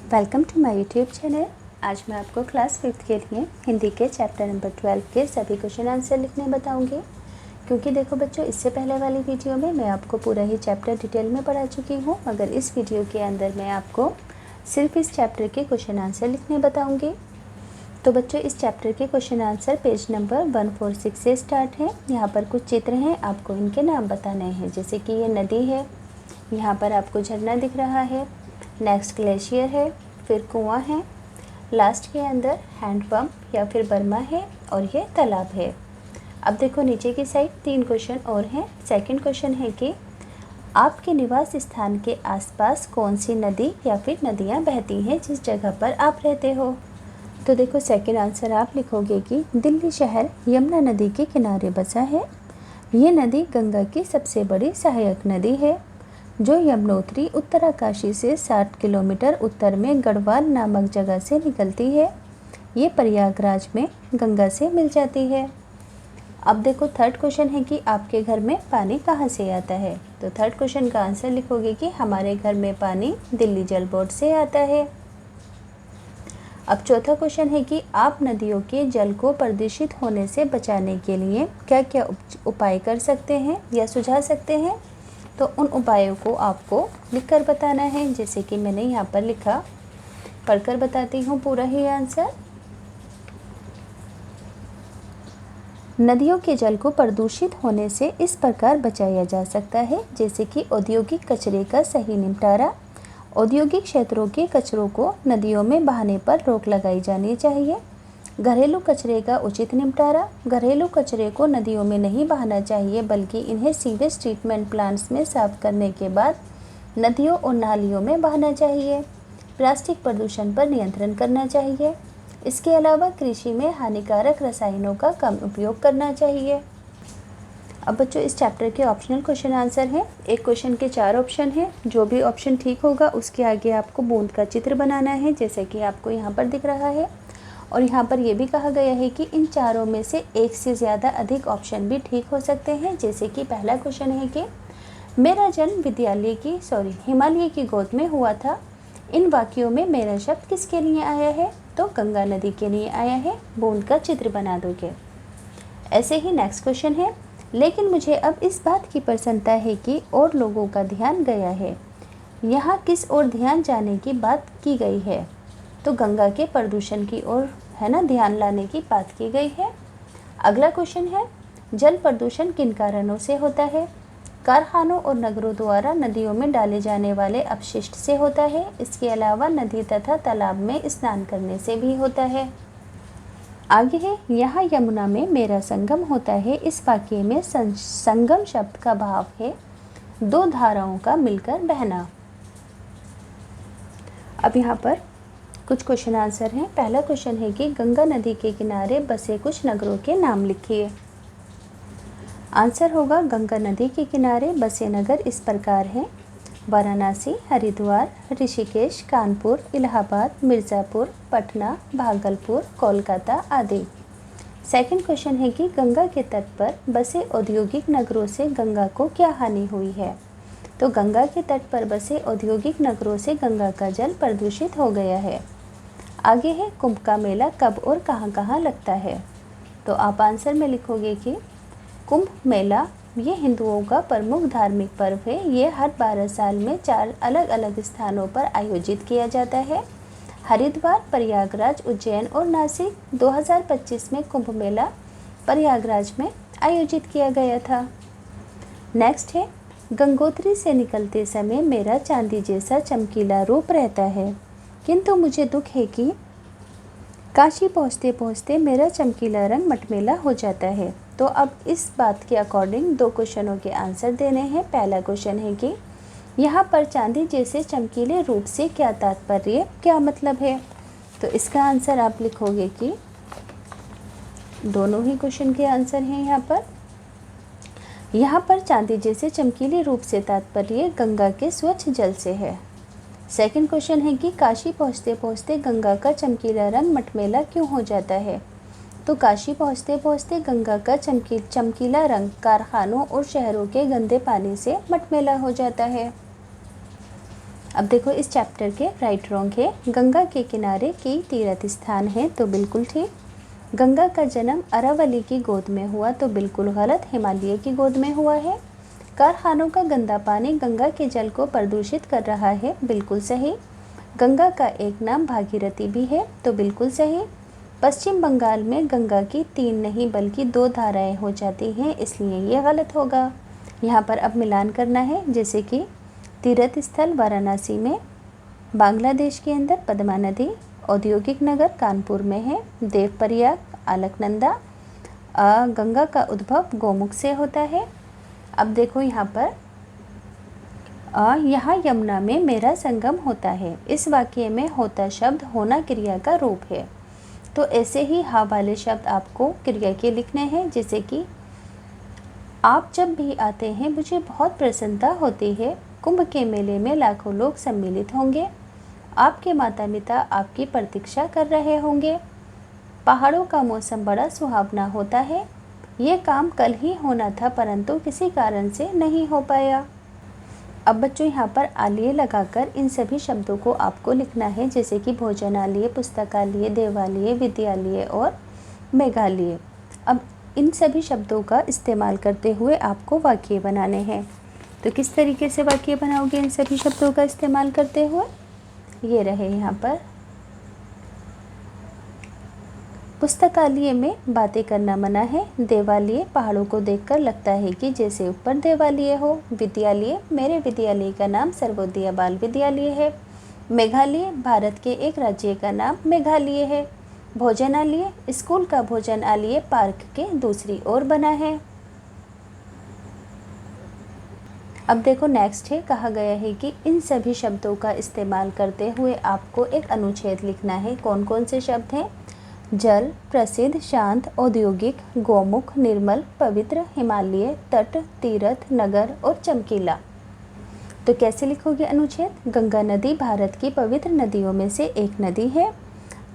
Welcome to my YouTube channel. आज मैं आपको क्लास 5th के लिए हिंदी के चैप्टर नंबर 12 के सभी क्वेश्चन आंसर लिखने बताऊंगी। क्योंकि देखो बच्चों, इससे पहले वाली वीडियो में मैं आपको पूरा ही चैप्टर डिटेल में पढ़ा चुकी हूँ, मगर इस वीडियो के अंदर मैं आपको सिर्फ इस चैप्टर के क्वेश्चन आंसर लिखने बताऊँगी। तो बच्चों, इस चैप्टर के क्वेश्चन आंसर पेज नंबर 146 से स्टार्ट है। यहाँ पर कुछ चित्र हैं, आपको इनके नाम बताने हैं। जैसे कि ये नदी है, यहाँ पर आपको झरना दिख रहा है, नेक्स्ट ग्लेशियर है, फिर कुआं है, लास्ट के अंदर हैंडपम्प या फिर बर्मा है और ये तालाब है। अब देखो नीचे की साइड 3 क्वेश्चन और हैं। सेकंड क्वेश्चन है कि आपके निवास स्थान के आसपास कौन सी नदी या फिर नदियाँ बहती हैं जिस जगह पर आप रहते हो। तो देखो सेकंड आंसर आप लिखोगे कि दिल्ली शहर यमुना नदी के किनारे बसा है। ये नदी गंगा की सबसे बड़ी सहायक नदी है, जो यमुनोत्री उत्तराकाशी से 60 किलोमीटर उत्तर में गढ़वाल नामक जगह से निकलती है। ये प्रयागराज में गंगा से मिल जाती है। अब देखो थर्ड क्वेश्चन है कि आपके घर में पानी कहाँ से आता है। तो थर्ड क्वेश्चन का आंसर लिखोगे कि हमारे घर में पानी दिल्ली जल बोर्ड से आता है। अब चौथा क्वेश्चन है कि आप नदियों के जल को प्रदूषित होने से बचाने के लिए क्या क्या उपाय कर सकते हैं या सुझा सकते हैं। तो उन उपायों को आपको लिखकर बताना है। जैसे कि मैंने यहाँ पर लिखा, पढ़कर बताती हूँ पूरा ही आंसर। नदियों के जल को प्रदूषित होने से इस प्रकार बचाया जा सकता है, जैसे कि औद्योगिक कचरे का सही निपटारा। औद्योगिक क्षेत्रों के कचरों को नदियों में बहाने पर रोक लगाई जानी चाहिए। घरेलू कचरे का उचित निपटारा। घरेलू कचरे को नदियों में नहीं बहाना चाहिए, बल्कि इन्हें सीवेज ट्रीटमेंट प्लांट्स में साफ करने के बाद नदियों और नालियों में बहाना चाहिए। प्लास्टिक प्रदूषण पर नियंत्रण करना चाहिए। इसके अलावा कृषि में हानिकारक रसायनों का कम उपयोग करना चाहिए। अब बच्चों, इस चैप्टर के ऑप्शनल क्वेश्चन आंसर हैं। एक क्वेश्चन के 4 ऑप्शन हैं। जो भी ऑप्शन ठीक होगा उसके आगे आपको बूंद का चित्र बनाना है, जैसे कि आपको यहाँ पर दिख रहा है। और यहाँ पर यह भी कहा गया है कि इन चारों में से एक से ज़्यादा अधिक ऑप्शन भी ठीक हो सकते हैं। जैसे कि पहला क्वेश्चन है कि मेरा जन्म हिमालय की गोद में हुआ था। इन वाक्यों में मेरा शब्द किसके लिए आया है। तो गंगा नदी के लिए आया है। बूंद का चित्र बना दोगे। ऐसे ही नेक्स्ट क्वेश्चन है, लेकिन मुझे अब इस बात की प्रसन्नता है कि और लोगों का ध्यान गया है। यहाँ किस ओर ध्यान जाने की बात की गई है। तो गंगा के प्रदूषण की ओर है ना, ध्यान लाने की बात की गई है। अगला क्वेश्चन है, जल प्रदूषण किन कारणों से होता है। कारखानों और नगरों द्वारा नदियों में डाले जाने वाले अपशिष्ट से होता है। इसके अलावा नदी तथा तालाब में स्नान करने से भी होता है। आगे है, यहाँ यमुना में मेरा संगम होता है। इस वाक्य में संगम शब्द का भाव है 2 धाराओं का मिलकर बहना। अब यहाँ पर कुछ क्वेश्चन आंसर हैं। पहला क्वेश्चन है कि गंगा नदी के किनारे बसे कुछ नगरों के नाम लिखिए। आंसर होगा, गंगा नदी के किनारे बसे नगर इस प्रकार हैं: वाराणसी, हरिद्वार, ऋषिकेश, कानपुर, इलाहाबाद, मिर्ज़ापुर, पटना, भागलपुर, कोलकाता आदि। सेकंड क्वेश्चन है कि गंगा के तट पर बसे औद्योगिक नगरों से गंगा को क्या हानि हुई है। तो गंगा के तट पर बसे औद्योगिक नगरों से गंगा का जल प्रदूषित हो गया है। आगे है, कुंभ का मेला कब और कहाँ लगता है। तो आप आंसर में लिखोगे कि कुंभ मेला ये हिंदुओं का प्रमुख धार्मिक पर्व है। ये हर 12 साल में 4 अलग अलग स्थानों पर आयोजित किया जाता है। हरिद्वार, प्रयागराज, उज्जैन और नासिक। 2025 में कुंभ मेला प्रयागराज में आयोजित किया गया था। नेक्स्ट है, गंगोत्री से निकलते समय मेरा चांदी जैसा चमकीला रूप रहता है, किंतु मुझे दुख है कि काशी पहुँचते पहुँचते मेरा चमकीला रंग मटमैला हो जाता है। तो अब इस बात के अकॉर्डिंग 2 क्वेश्चनों के आंसर देने हैं। पहला क्वेश्चन है कि यहाँ पर चांदी जैसे चमकीले रूप से क्या तात्पर्य, क्या मतलब है। तो इसका आंसर आप लिखोगे कि दोनों ही क्वेश्चन के आंसर हैं। यहाँ पर चांदी जैसे चमकीले रूप से तात्पर्य गंगा के स्वच्छ जल से है। सेकंड क्वेश्चन है कि काशी पहुँचते पहुँचते गंगा का चमकीला रंग मटमैला क्यों हो जाता है। तो काशी पहुँचते पहुँचते गंगा का चमकीला रंग कारखानों और शहरों के गंदे पानी से मटमैला हो जाता है। अब देखो इस चैप्टर के राइट रॉन्ग है। गंगा के किनारे कई तीर्थ स्थान हैं, तो बिल्कुल ठीक। गंगा का जन्म अरावली की गोद में हुआ, तो बिल्कुल गलत, हिमालय की गोद में हुआ है। कारखानों का गंदा पानी गंगा के जल को प्रदूषित कर रहा है, बिल्कुल सही। गंगा का एक नाम भागीरथी भी है, तो बिल्कुल सही। पश्चिम बंगाल में गंगा की 3 नहीं बल्कि 2 धाराएं हो जाती हैं, इसलिए ये गलत होगा। यहाँ पर अब मिलान करना है, जैसे कि तीर्थ स्थल वाराणसी में, बांग्लादेश के अंदर पद्मा नदी, औद्योगिक नगर कानपुर में है, देवप्रयाग, अलकनंदा। गंगा का उद्भव गोमुख से होता है। अब देखो यहाँ पर यहाँ यमुना में मेरा संगम होता है। इस वाक्य में होता शब्द होना क्रिया का रूप है, तो ऐसे ही हा वाले शब्द आपको क्रिया के लिखने हैं, जैसे कि आप जब भी आते हैं मुझे बहुत प्रसन्नता होती है। कुंभ के मेले में लाखों लोग सम्मिलित होंगे। आपके माता पिता आपकी प्रतीक्षा कर रहे होंगे। पहाड़ों का मौसम बड़ा सुहावना होता है। ये काम कल ही होना था परंतु किसी कारण से नहीं हो पाया। अब बच्चों यहाँ पर आलिए लगाकर इन सभी शब्दों को आपको लिखना है, जैसे कि भोजनालय, पुस्तकालय, देवालय, विद्यालय और मेघालय। अब इन सभी शब्दों का इस्तेमाल करते हुए आपको वाक्य बनाने हैं। तो किस तरीके से वाक्य बनाओगे इन सभी शब्दों का इस्तेमाल करते हुए? ये रहे यहाँ पर। पुस्तकालय में बातें करना मना है। देवालय, पहाड़ों को देखकर लगता है कि जैसे ऊपर देवालय हो। विद्यालय, मेरे विद्यालय का नाम सर्वोदय बाल विद्यालय है। मेघालय, भारत के एक राज्य का नाम मेघालय है। भोजनालय, स्कूल का भोजनालय पार्क के दूसरी ओर बना है। अब देखो नेक्स्ट है, कहा गया है कि इन सभी शब्दों का इस्तेमाल करते हुए आपको एक अनुच्छेद लिखना है। कौन कौन से शब्द हैं? जल, प्रसिद्ध, शांत, औद्योगिक, गोमुख, निर्मल, पवित्र, हिमालय, तट, तीर्थ, नगर और चमकीला। तो कैसे लिखोगे अनुच्छेद? गंगा नदी भारत की पवित्र नदियों में से एक नदी है।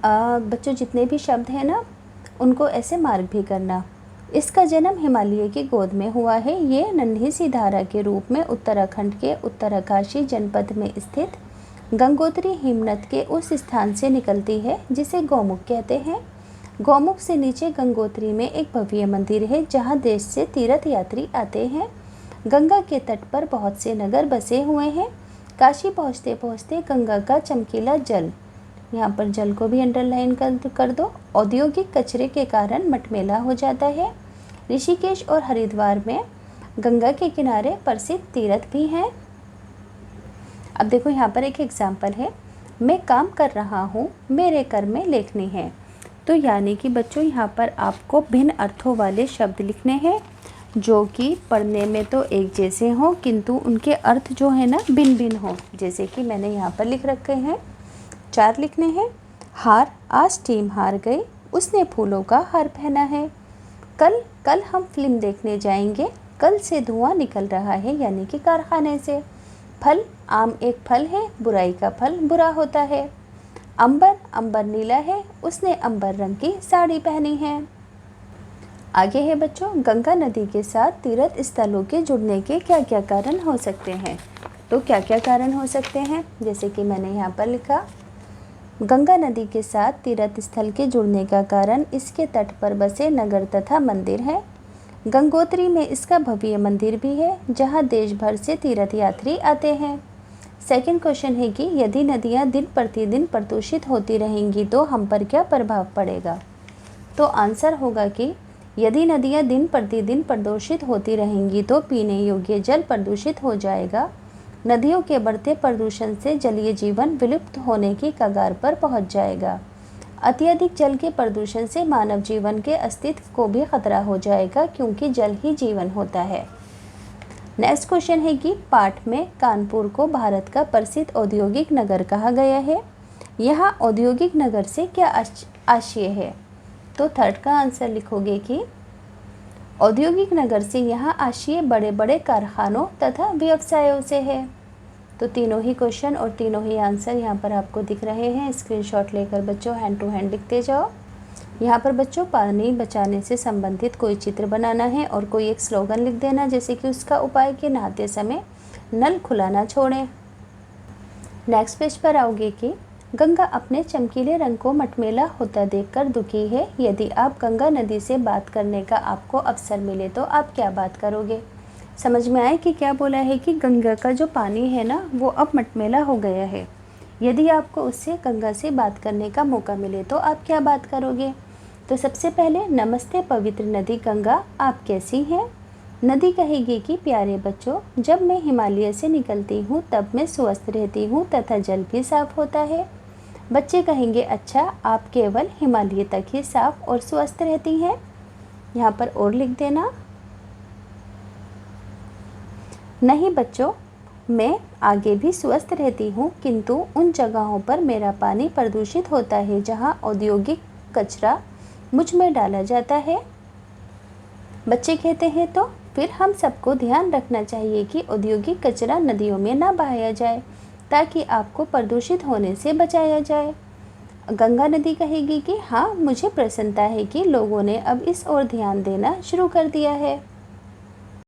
बच्चों जितने भी शब्द हैं ना उनको ऐसे मार्क भी करना। इसका जन्म हिमालय की गोद में हुआ है। ये नन्ही सी धारा के रूप में उत्तराखंड के उत्तरकाशी जनपद में स्थित गंगोत्री हिमनद के उस स्थान से निकलती है जिसे गौमुख कहते हैं। गौमुख से नीचे गंगोत्री में एक भव्य मंदिर है जहाँ देश से तीर्थ यात्री आते हैं। गंगा के तट पर बहुत से नगर बसे हुए हैं। काशी पहुँचते पहुँचते गंगा का चमकीला जल, यहाँ पर जल को भी अंडरलाइन कर दो, औद्योगिक कचरे के कारण मटमेला हो जाता है। ऋषिकेश और हरिद्वार में गंगा के किनारे प्रसिद्ध तीर्थ भी हैं। अब देखो यहाँ पर एक एग्जाम्पल है, मैं काम कर रहा हूँ, मेरे कर में लेखनी है। तो यानी कि बच्चों यहाँ पर आपको भिन्न अर्थों वाले शब्द लिखने हैं जो कि पढ़ने में तो एक जैसे हों किंतु उनके अर्थ जो है ना भिन्न भिन्न हों। जैसे कि मैंने यहाँ पर लिख रखे हैं, 4 लिखने हैं। हार, आज टीम हार गई, उसने फूलों का हार पहना है। कल हम फिल्म देखने जाएंगे, कल से धुआं निकल रहा है यानी कि कारखाने से। फल, आम एक फल है, बुराई का फल बुरा होता है। अंबर नीला है, उसने अंबर रंग की साड़ी पहनी है। आगे है बच्चों, गंगा नदी के साथ तीर्थ स्थलों के जुड़ने के क्या क्या कारण हो सकते हैं? तो क्या क्या कारण हो सकते हैं? जैसे कि मैंने यहाँ पर लिखा, गंगा नदी के साथ तीर्थ स्थल के जुड़ने का कारण इसके तट पर बसे नगर तथा मंदिर है। गंगोत्री में इसका भव्य मंदिर भी है जहाँ देश भर से तीर्थ यात्री आते हैं। सेकंड क्वेश्चन है कि यदि नदियाँ दिन प्रतिदिन प्रदूषित होती रहेंगी तो हम पर क्या प्रभाव पड़ेगा? तो आंसर होगा कि यदि नदियाँ दिन प्रतिदिन प्रदूषित होती रहेंगी तो पीने योग्य जल प्रदूषित हो जाएगा। नदियों के बढ़ते प्रदूषण से जलीय जीवन विलुप्त होने की कगार पर पहुंच जाएगा। अत्यधिक जल के प्रदूषण से मानव जीवन के अस्तित्व को भी खतरा हो जाएगा क्योंकि जल ही जीवन होता है। नेक्स्ट क्वेश्चन है कि पाठ में कानपुर को भारत का प्रसिद्ध औद्योगिक नगर कहा गया है। यहाँ औद्योगिक नगर से क्या आशय है? तो थर्ड का आंसर लिखोगे कि औद्योगिक नगर से यहाँ आशय बड़े बड़े कारखानों तथा व्यवसायों से है। तो तीनों ही क्वेश्चन और तीनों ही आंसर यहाँ पर आपको दिख रहे हैं। स्क्रीनशॉट लेकर बच्चों हैंड टू हैंड लिखते जाओ। यहाँ पर बच्चों पानी बचाने से संबंधित कोई चित्र बनाना है और कोई एक स्लोगन लिख देना, जैसे कि उसका उपाय कि नहाते समय नल खुला ना छोड़ें। नेक्स्ट पेज पर आओगे कि गंगा अपने चमकीले रंग को मटमैला होता देखकर दुखी है। यदि आप गंगा नदी से बात करने का आपको अवसर मिले तो आप क्या बात करोगे। समझ में आए कि क्या बोला है कि गंगा का जो पानी है ना वो अब मटमैला हो गया है। यदि आपको उससे गंगा से बात करने का मौका मिले तो आप क्या बात करोगे। तो सबसे पहले नमस्ते पवित्र नदी गंगा, आप कैसी हैं। नदी कहेगी कि प्यारे बच्चों, जब मैं हिमालय से निकलती हूँ तब मैं स्वस्थ रहती हूँ तथा जल भी साफ होता है। बच्चे कहेंगे अच्छा, आप केवल हिमालय तक ही साफ और स्वस्थ रहती हैं। यहाँ पर और लिख देना। नहीं बच्चों, मैं आगे भी स्वस्थ रहती हूँ, किंतु उन जगहों पर मेरा पानी प्रदूषित होता है जहाँ औद्योगिक कचरा मुझ में डाला जाता है। बच्चे कहते हैं तो फिर हम सबको ध्यान रखना चाहिए कि औद्योगिक कचरा नदियों में ना बहाया जाए ताकि आपको प्रदूषित होने से बचाया जाए। गंगा नदी कहेगी कि हाँ, मुझे प्रसन्नता है कि लोगों ने अब इस ओर ध्यान देना शुरू कर दिया है।